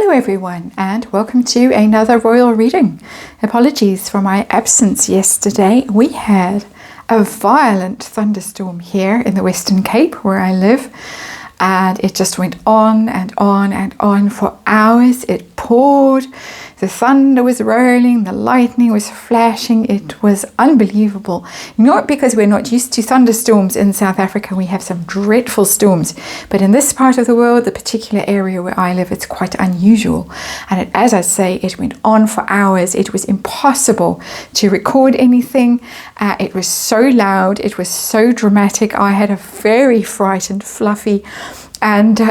Hello everyone and welcome to another royal reading. Apologies for my absence yesterday. We had a violent thunderstorm here in the Western Cape where I live, and it just went on and on and on for hours. It poured, the thunder was rolling, the lightning was flashing. It was unbelievable. Not because we're not used to thunderstorms in South Africa. We have some dreadful storms, but in this part of the world, the particular area where I live, it's quite unusual. And as I say, it went on for hours. It was impossible to record anything. It was so loud. It was so dramatic. I had a very frightened Fluffy, and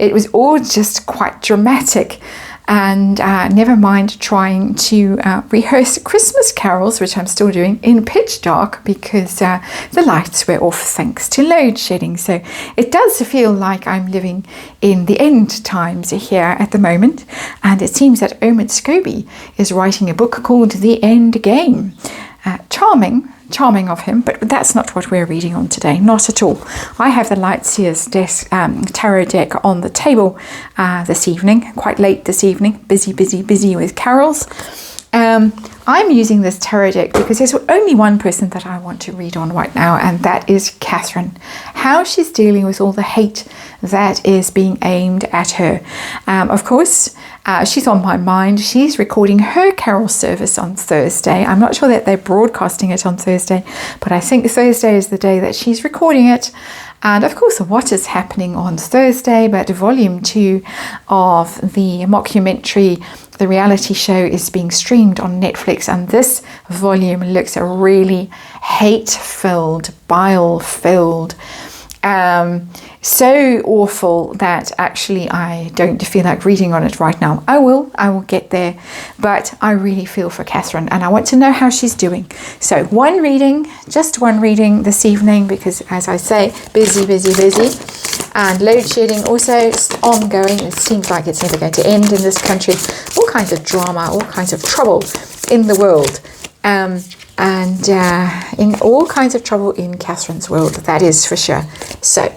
it was all just quite dramatic. And never mind trying to rehearse Christmas carols, which I'm still doing, in pitch dark because the lights were off thanks to load shedding. So it does feel like I'm living in the end times here at the moment. And it seems that Omid Scobie is writing a book called The End Game. Charming of him, but that's not what we're reading on today, not at all. I have the Lightseers tarot deck on the table this evening, quite late this evening, busy with carols. I'm using this tarot deck because there's only one person that I want to read on right now, and that is Catherine. How she's dealing with all the hate that is being aimed at her. Of course, she's on my mind. She's recording her carol service on Thursday. I'm not sure that they're broadcasting it on Thursday, but I think Thursday is the day that she's recording it. And of course, what is happening on Thursday, but volume 2 of the mockumentary, the reality show, is being streamed on Netflix, and this volume looks really hate-filled, bile-filled, so awful that actually I don't feel like reading on it right now. I will get there, but I really feel for Catherine and I want to know how she's doing. So just one reading this evening because, as I say, busy, and load shedding also ongoing. It seems like it's never going to end in this country. All kinds of drama, all kinds of trouble in the world. And in all kinds of trouble in Catherine's world, that is for sure. So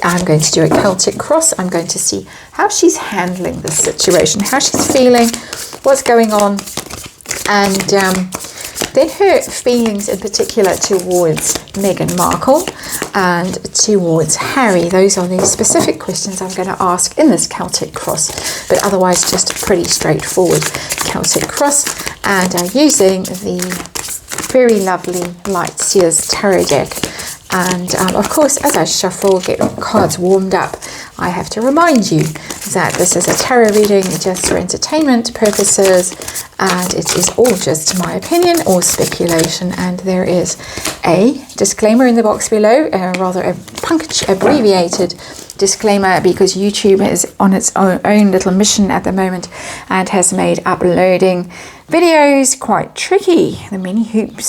I'm going to do a Celtic cross. I'm going to see how she's handling this situation, how she's feeling, what's going on, and then her feelings in particular towards Meghan Markle and towards Harry. Those are the specific questions I'm going to ask in this Celtic cross, but otherwise just pretty straightforward Celtic cross, and using the very lovely Lightseers tarot deck. And of course, as I shuffle, get cards warmed up, I have to remind you that this is a tarot reading just for entertainment purposes, and it is all just my opinion or speculation. And there is a disclaimer in the box below, rather a abbreviated disclaimer, because YouTube is on its own little mission at the moment and has made uploading videos quite tricky. The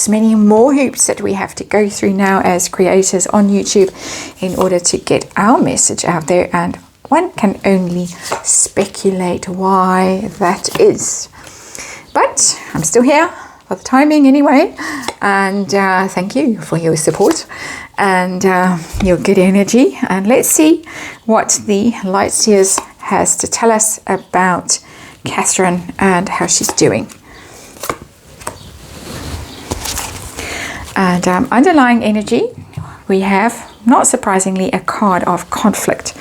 many more hoops that we have to go through now as creators on YouTube in order to get our message out there, and one can only speculate why that is. But I'm still here for the timing anyway, and thank you for your support and your good energy. And let's see what the Lightseers has to tell us about Catherine and how she's doing. And underlying energy, we have, not surprisingly, a card of conflict.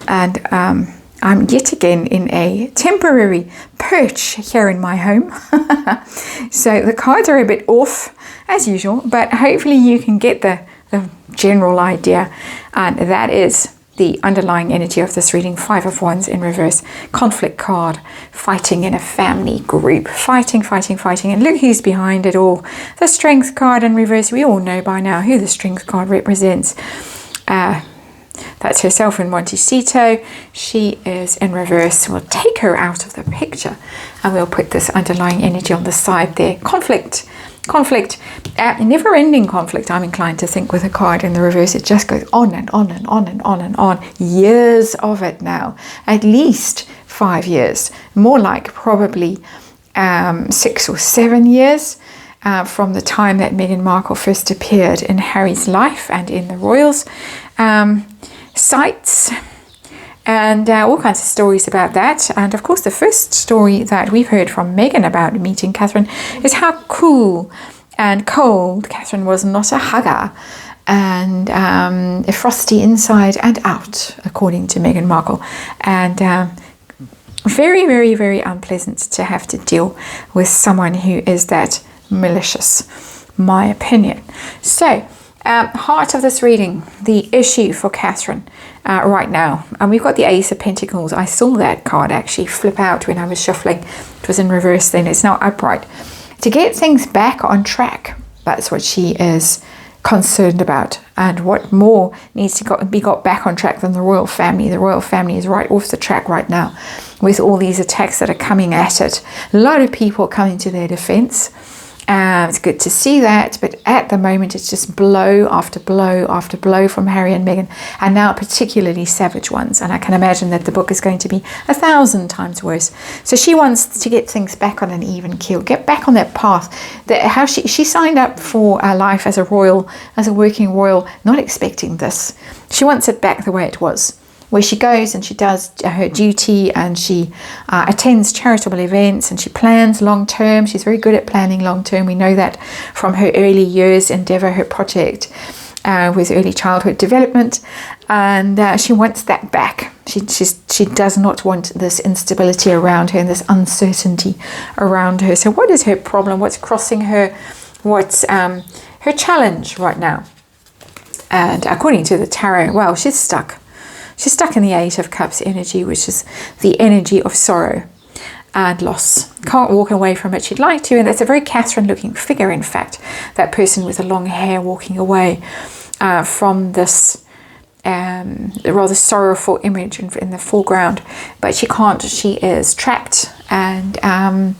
And I'm yet again in a temporary perch here in my home. So the cards are a bit off as usual, but hopefully you can get the general idea. And that is the underlying energy of this reading. 5 of Wands in reverse, conflict card, fighting in a family group, fighting, and look who's behind it all. The Strength card in reverse. We all know by now who the Strength card represents. That's herself in Montecito. She is in reverse. We'll take her out of the picture and we'll put this underlying energy on the side there. Conflict, never-ending conflict, I'm inclined to think, with a card in the reverse. It just goes on and on and on and on and on. Years of it now, at least 5 years, more like probably 6 or 7 years from the time that Meghan Markle first appeared in Harry's life and in the royals' sights. and all kinds of stories about that. And of course, the first story that we've heard from Meghan about meeting Catherine is how cool and cold Catherine was, not a hugger, and a frosty inside and out, according to Meghan Markle. And very, very, very unpleasant to have to deal with someone who is that malicious, my opinion. So, heart of this reading, the issue for Catherine right now. And we've got the Ace of Pentacles. I saw that card actually flip out when I was shuffling. It was in reverse then. It's now upright. To get things back on track, that's what she is concerned about. And what more needs to be got back on track than the royal family? The royal family is right off the track right now with all these attacks that are coming at it. A lot of people coming to their defense. It's good to see that, but at the moment it's just blow after blow after blow from Harry and Meghan, and now particularly savage ones, and I can imagine that the book is going to be 1,000 times worse. So she wants to get things back on an even keel, get back on that path, that how she signed up for life as a royal, as a working royal, not expecting this. She wants it back the way it was, where she goes and she does her duty, and she attends charitable events, and she plans long term. She's very good at planning long term. We know that from her early years endeavour, her project with early childhood development, and she wants that back. She does not want this instability around her and this uncertainty around her. So what is her problem? What's crossing her? What's her challenge right now? And according to the tarot, well, she's stuck. She's stuck in the Eight of Cups energy, which is the energy of sorrow and loss. Can't walk away from it. She'd like to, and that's a very Catherine-looking figure, in fact. That person with the long hair walking away from this rather sorrowful image in the foreground. But she can't. She is trapped. And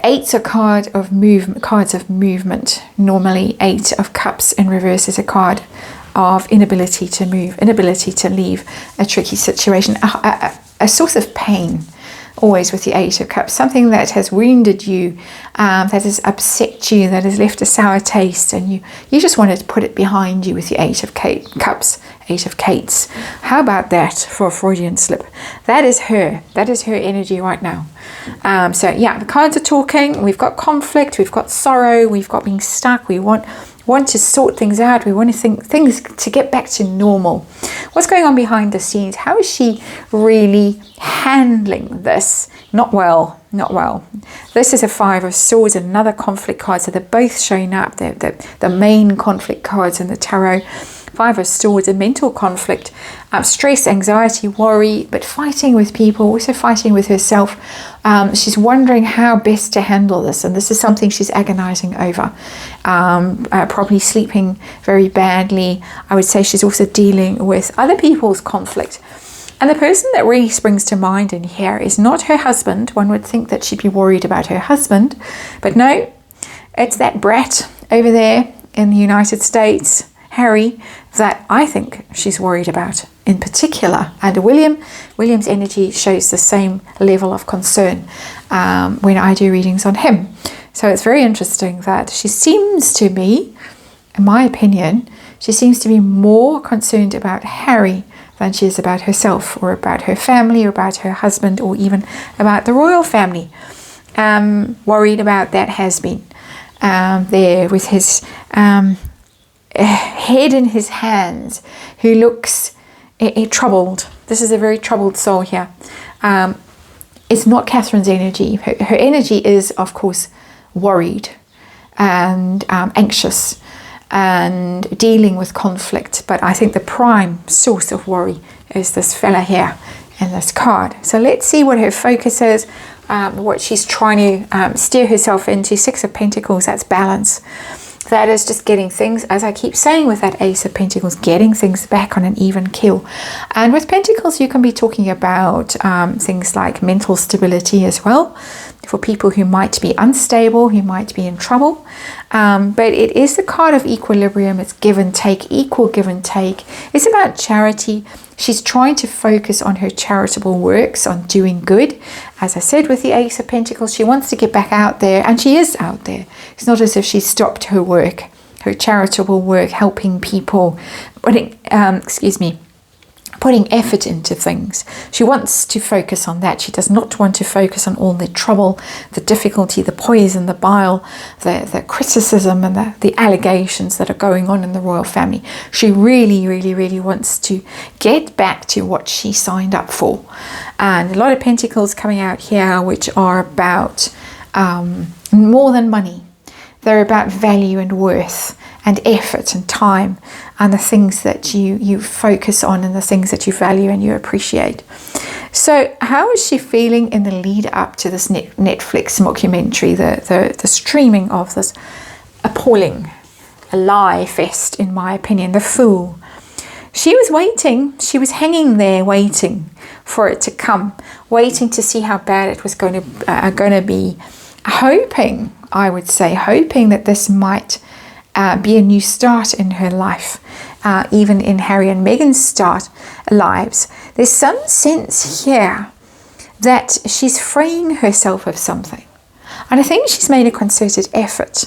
Eight's a card of movement. Cards of movement. Normally, Eight of Cups in reverse is a card of inability to move, inability to leave a tricky situation, a source of pain, always with the Eight of Cups, something that has wounded you, that has upset you, that has left a sour taste, and you just wanted to put it behind you with the Eight of Cups, Eight of Cates. How about that for a Freudian slip? That is her energy right now. So yeah, the cards are talking. We've got conflict, we've got sorrow, we've got being stuck. We want to sort things out. We want to think things to get back to normal. What's going on behind the scenes? How is she really handling this? Not well. This is a Five of Swords, another conflict card. So they're both showing up. They're the main conflict cards in the tarot. Five of Swords, a mental conflict, stress, anxiety, worry, but fighting with people, also fighting with herself. She's wondering how best to handle this, and this is something she's agonizing over. Probably sleeping very badly. I would say she's also dealing with other people's conflict. And the person that really springs to mind in here is not her husband. One would think that she'd be worried about her husband, but no, it's that brat over there in the United States, Harry, that I think she's worried about in particular. And William's energy shows the same level of concern when I do readings on him. So it's very interesting that she seems to be, in my opinion, she seems to be more concerned about Harry than she is about herself, or about her family, or about her husband, or even about the royal family. Worried about that has-been there with his head in his hands, who looks troubled. This is a very troubled soul here. It's not Catherine's energy. Her energy is, of course, worried and anxious and dealing with conflict. But I think the prime source of worry is this fella here in this card. So let's see what her focus is, what she's trying to steer herself into. Six of Pentacles, that's balance. That is just getting things, as I keep saying with that Ace of Pentacles, getting things back on an even keel. And with Pentacles, you can be talking about things like mental stability as well, for people who might be unstable, who might be in trouble. But it is the card of equilibrium. It's give and take, equal give and take. It's about charity. She's trying to focus on her charitable works, on doing good. As I said with the Ace of Pentacles, she wants to get back out there, and she is out there. It's not as if she's stopped her work, her charitable work, helping people, putting effort into things. She wants to focus on that. She does not want to focus on all the trouble, the difficulty, the poison, the bile, the criticism and the allegations that are going on in the royal family. She really, really, really wants to get back to what she signed up for. And a lot of pentacles coming out here, which are about more than money. They're about value and worth and effort and time and the things that you focus on and the things that you value and you appreciate. So how is she feeling in the lead up to this Netflix mockumentary, the streaming of this appalling lie fest, in my opinion, The Fool? She was waiting. She was hanging there waiting for it to come, waiting to see how bad it was going to be, hoping, I would say, hoping that this might be a new start in her life, even in Harry and Meghan's lives. There's some sense here that she's freeing herself of something. And I think she's made a concerted effort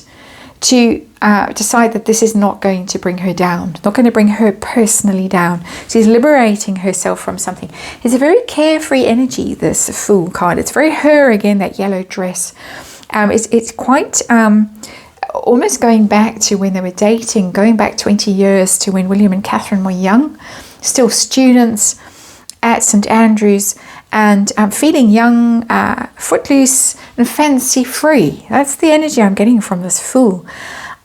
to decide that this is not going to bring her down, not going to bring her personally down. She's liberating herself from something. It's a very carefree energy, this Fool card. It's very her again, that yellow dress. It's quite almost going back to when they were dating, going back 20 years to when William and Catherine were young, still students at St Andrews, and feeling young, footloose and fancy free. That's the energy I'm getting from this Fool.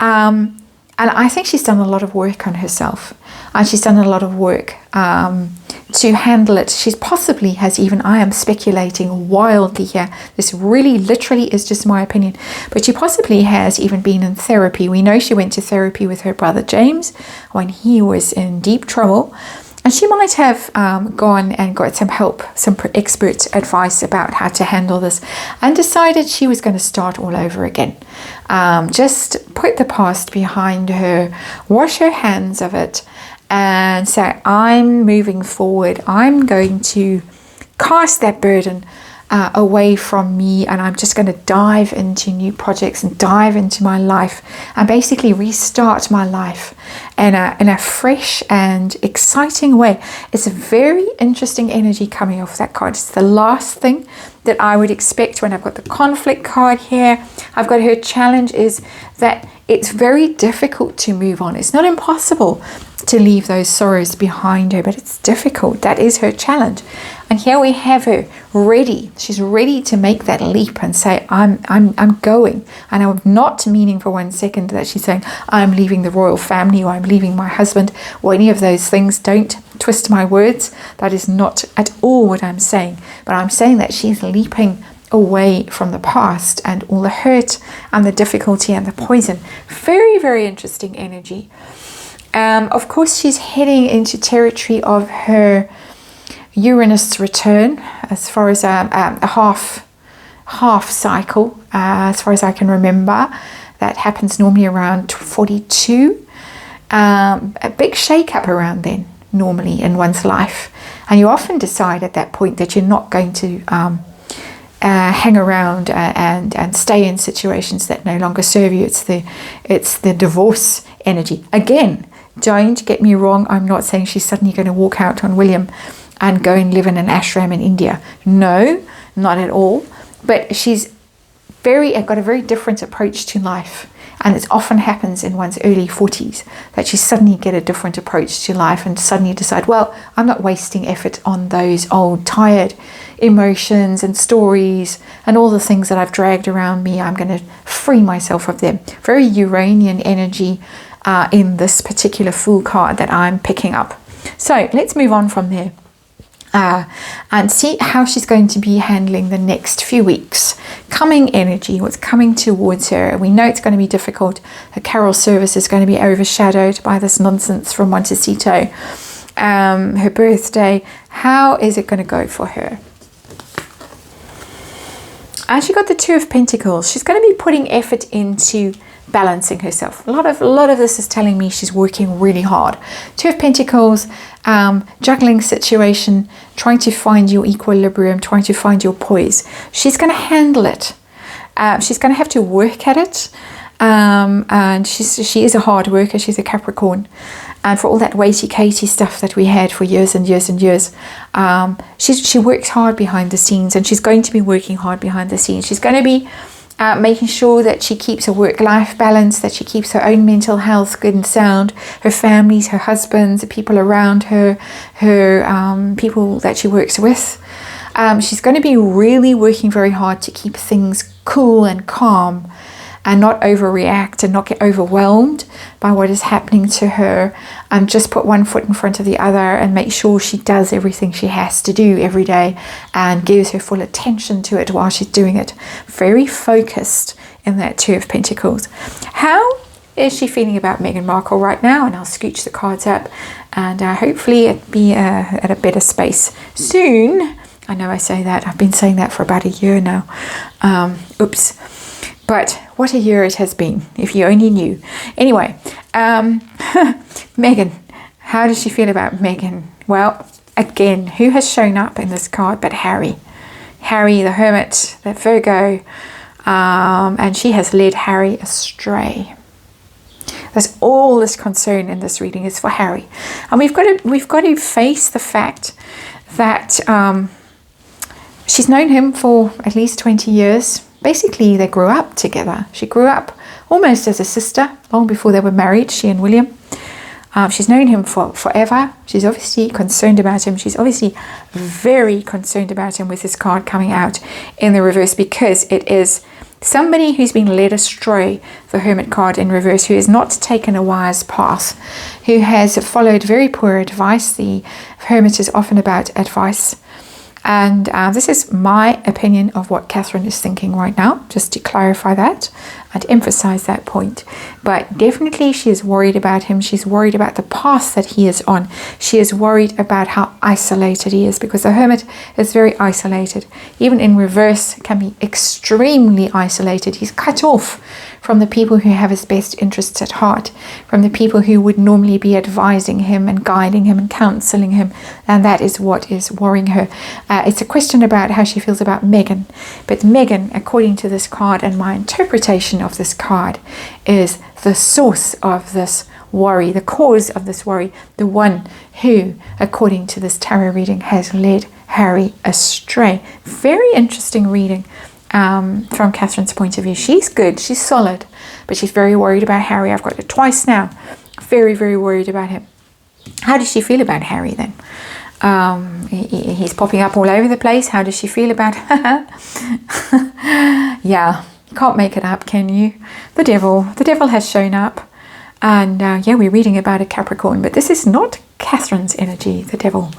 And I think she's done a lot of work on herself, and she's done a lot of work to handle it. She possibly has even, I am speculating wildly here, this really literally is just my opinion, but she possibly has even been in therapy. We know she went to therapy with her brother James when he was in deep trouble, and she might have gone and got some help, some expert advice about how to handle this, and decided she was going to start all over again. Just put the past behind her, wash her hands of it, and say, I'm moving forward. I'm going to cast that burden away from me, and I'm just going to dive into new projects and dive into my life and basically restart my life in a fresh and exciting way. It's a very interesting energy coming off that card. It's the last thing that I would expect when I've got the conflict card here. I've got her challenge is that it's very difficult to move on. It's not impossible to leave those sorrows behind her, but it's difficult. That is her challenge. And here we have her ready. She's ready to make that leap and say, I'm going. And I'm not meaning for 1 second that she's saying, I'm leaving the royal family or I'm leaving my husband or any of those things. Don't twist my words. That is not at all what I'm saying. But I'm saying that she's leaping away from the past and all the hurt and the difficulty and the poison. Very, very interesting energy. Of course, she's heading into territory of her Uranus return, as far as a half cycle, as far as I can remember. That happens normally around 42. A big shake-up around then, normally in one's life. And you often decide at that point that you're not going to hang around and stay in situations that no longer serve you. It's the divorce energy. Again, don't get me wrong, I'm not saying she's suddenly going to walk out on William and go and live in an ashram in India. No, not at all. But she's got a very different approach to life. And it often happens in one's early 40s that you suddenly get a different approach to life and suddenly decide, well, I'm not wasting effort on those old tired emotions and stories and all the things that I've dragged around me. I'm going to free myself of them. Very Uranian energy in this particular Fool card that I'm picking up. So let's move on from there. And see how she's going to be handling the next few weeks. Coming energy, what's coming towards her. We know it's going to be difficult. Her carol service is going to be overshadowed by this nonsense from Montecito. Her birthday, how is it going to go for her? And she got the Two of Pentacles. She's going to be putting effort into balancing herself. A lot of this is telling me she's working really hard. Two of Pentacles, juggling situation, trying to find your equilibrium, trying to find your poise. She's going to handle it. She's going to have to work at it. And she is a hard worker. She's a Capricorn. and for all that weighty Katie stuff that we had for years and years and years. She works hard behind the scenes, and she's going to be working hard behind the scenes. She's going to be making sure that she keeps a work-life balance, that she keeps her own mental health good and sound, her families, her husbands, the people around her, people that she works with. She's going to be really working very hard to keep things cool and calm, and not overreact and not get overwhelmed by what is happening to her, and just put one foot in front of the other and make sure she does everything she has to do every day and gives her full attention to it while she's doing it. Very focused in that Two of Pentacles. How is she feeling about Meghan Markle right now? And I'll scooch the cards up, and hopefully it'll be at a better space soon. I know I say that. I've been saying that for about a year now. Oops. But what a year it has been, if you only knew. Anyway, Meghan. How does she feel about Meghan? Well, again, who has shown up in this card but Harry? Harry, the Hermit, the Virgo. And she has led Harry astray. There's all this concern in this reading is for Harry. And we've got to face the fact that she's known him for at least 20 years. Basically, they grew up together. She grew up almost as a sister, long before they were married, she and William. She's known him for forever. She's obviously concerned about him. She's obviously very concerned about him with this card coming out in the reverse, because it is somebody who's been led astray, the Hermit card in reverse, who has not taken a wise path, who has followed very poor advice. The Hermit is often about advice. And this is my opinion of what Catherine is thinking right now, just to clarify that and emphasize that point. But definitely she is worried about him. She's worried about the path that he is on. She is worried about how isolated he is, because the Hermit is very isolated. Even in reverse, can be extremely isolated. He's cut off from the people who have his best interests at heart, from the people who would normally be advising him and guiding him and counseling him. And that is what is worrying her. It's a question about how she feels about Meghan. But Meghan, according to this card and my interpretation of this card, is the source of this worry, the cause of this worry, the one who, according to this tarot reading, has led Harry astray. Very interesting reading. From Catherine's point of view. She's good, she's solid, but she's very worried about Harry. I've got it twice now. Very, very worried about him. How does she feel about Harry then? He's popping up all over the place. How does she feel about Yeah, you can't make it up, can you? The devil has shown up. And yeah, we're reading about a Capricorn, but this is not Catherine's energy, the devil.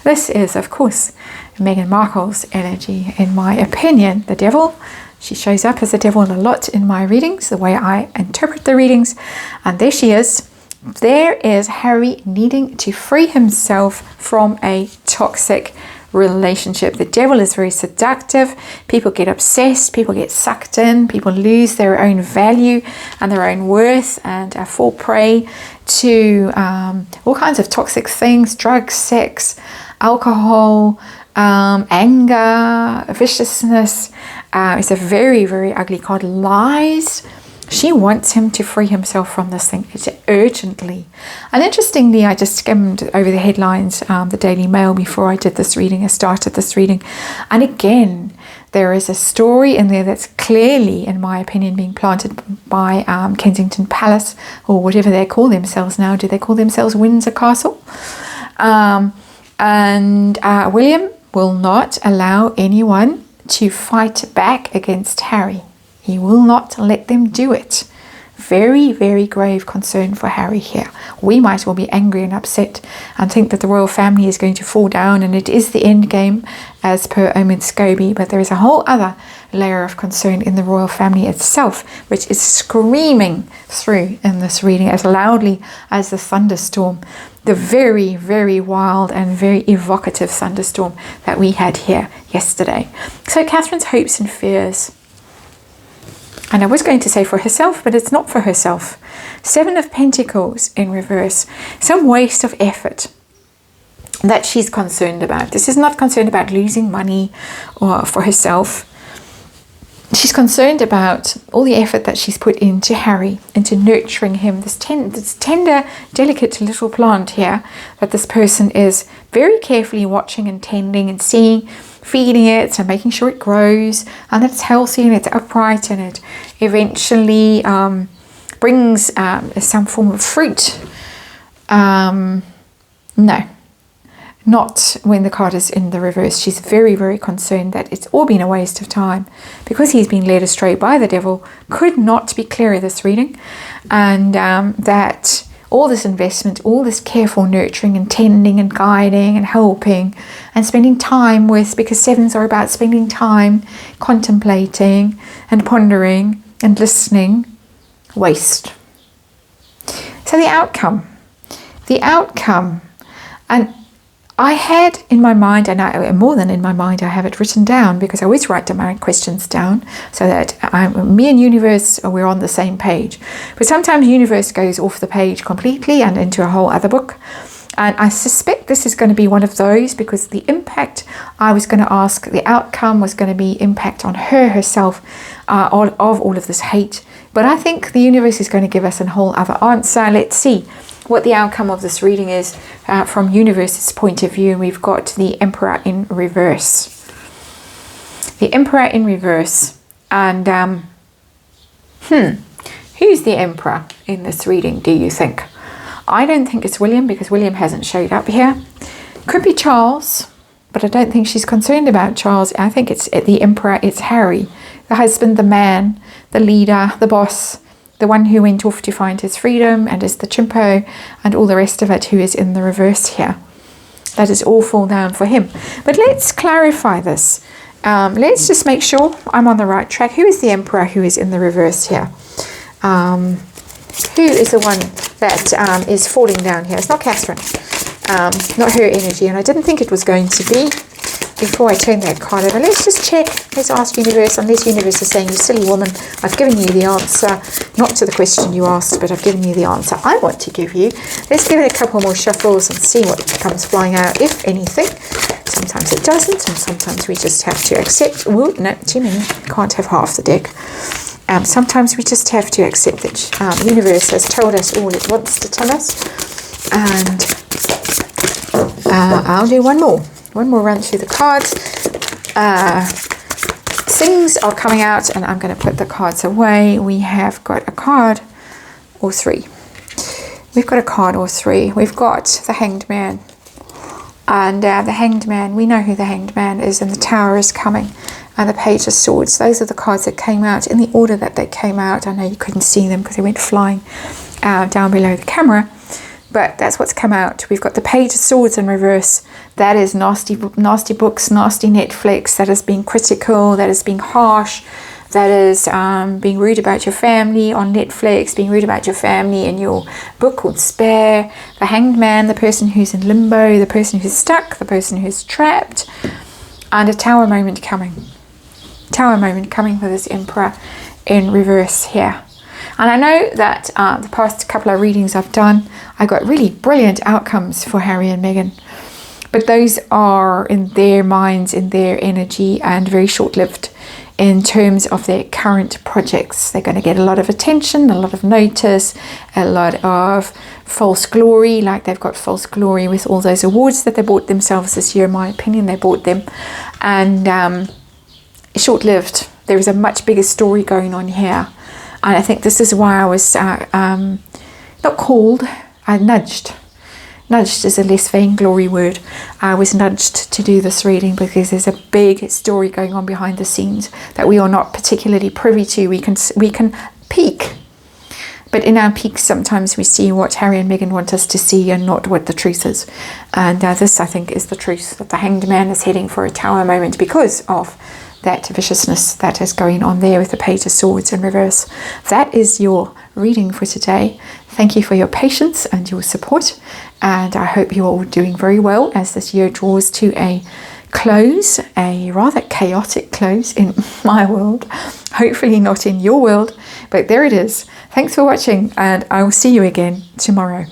This is, of course, Meghan Markle's energy, in my opinion. The devil, she shows up as the devil a lot in my readings, the way I interpret the readings. And there she is. There is Harry needing to free himself from a toxic relationship. The devil is very seductive. People get obsessed, people get sucked in, people lose their own value and their own worth and fall prey to all kinds of toxic things: drugs, sex, alcohol, anger, viciousness. It's a very, very ugly card. Lies. She wants him to free himself from this thing urgently. And interestingly, I just skimmed over the headlines, the Daily Mail, before I did this reading. I started this reading. And again, there is a story in there that's clearly, in my opinion, being planted by Kensington Palace, or whatever they call themselves now. Do they call themselves Windsor Castle? And William will not allow anyone to fight back against Harry. He will not let them do it. Very, very grave concern for Harry here. We might well be angry and upset and think that the royal family is going to fall down, and it is the end game as per Omid Scobie, but there is a whole other layer of concern in the royal family itself, which is screaming through in this reading as loudly as the thunderstorm, the very, very wild and very evocative thunderstorm that we had here yesterday. So Catherine's hopes and fears. And I was going to say for herself, but it's not for herself. Seven of Pentacles in reverse. Some waste of effort that she's concerned about. This is not concerned about losing money or for herself. she's concerned about all the effort that she's put into Harry, into nurturing him, this tender, delicate little plant here that this person is very carefully watching and tending and seeing, feeding it and making sure it grows and it's healthy and it's upright and it eventually brings some form of fruit. No. Not when the card is in the reverse. She's very, very concerned that it's all been a waste of time because he's been led astray by the devil. Could not be clearer, this reading. And that all this investment, all this careful nurturing and tending and guiding and helping and spending time with, because sevens are about spending time contemplating and pondering and listening, waste. So the outcome, and I had in my mind, and more than in my mind, I have it written down because I always write my questions down so that me and universe, we're on the same page. But sometimes universe goes off the page completely and into a whole other book. And I suspect this is going to be one of those because the impact I was going to ask, the outcome was going to be impact on herself of all of this hate. But I think the universe is going to give us a whole other answer. Let's see what the outcome of this reading is from universe's point of view. We've got the Emperor in reverse. The Emperor in reverse. And who's the Emperor in this reading, do you think? I don't think it's William because William hasn't showed up here. Could be Charles, but I don't think she's concerned about Charles. I think it's the Emperor, it's Harry, the husband, the man, the leader, the boss, the one who went off to find his freedom and is the chimpo and all the rest of it who is in the reverse here. That is all fall down for him. But let's clarify this. Let's just make sure I'm on the right track. Who is the Emperor who is in the reverse here? Who is the one that is falling down here? It's not Catherine. Not her energy. And I didn't think it was going to be before I turn that card over. Let's just check. Let's ask universe. Unless universe is saying, you silly woman, I've given you the answer. Not to the question you asked, but I've given you the answer I want to give you. Let's give it a couple more shuffles and see what comes flying out, if anything. Sometimes it doesn't, and sometimes we just have to accept. Ooh, no, too many. Can't have half the deck. Sometimes we just have to accept that universe has told us all it wants to tell us. And I'll do one more run through the cards. Things are coming out, and I'm going to put the cards away. We have got a card or three. We've got a card or three. We've got the Hanged Man. And the Hanged Man, we know who the Hanged Man is, and the Tower is coming. And the Page of Swords. Those are the cards that came out in the order that they came out. I know you couldn't see them because they went flying down below the camera. But that's what's come out. We've got the Page of Swords in reverse. That is nasty books, nasty Netflix. That is being critical. That is being harsh. That is being rude about your family on Netflix. Being rude about your family in your book called Spare. The Hanged Man, the person who's in limbo. The person who's stuck. The person who's trapped. And a Tower moment coming. Tower moment coming for this Emperor in reverse here. And I know that the past couple of readings I've done, I got really brilliant outcomes for Harry and Meghan. But those are in their minds, in their energy, and very short-lived in terms of their current projects. They're going to get a lot of attention, a lot of notice, a lot of false glory, like they've got false glory with all those awards that they bought themselves this year. In my opinion, they bought them. And short-lived. There is a much bigger story going on here. And I think this is why I was not called, I nudged. Nudged is a less vainglory word. I was nudged to do this reading because there's a big story going on behind the scenes that we are not particularly privy to. We can peek. But in our peaks, sometimes we see what Harry and Meghan want us to see and not what the truth is. And this, I think, is the truth, that the Hanged Man is heading for a Tower moment because of that viciousness that is going on there with the Page of Swords in reverse. That is your reading for today. Thank you for your patience and your support, and I hope you're all doing very well as this year draws to a close, a rather chaotic close in my world, hopefully not in your world, but there it is. Thanks for watching, and I will see you again tomorrow.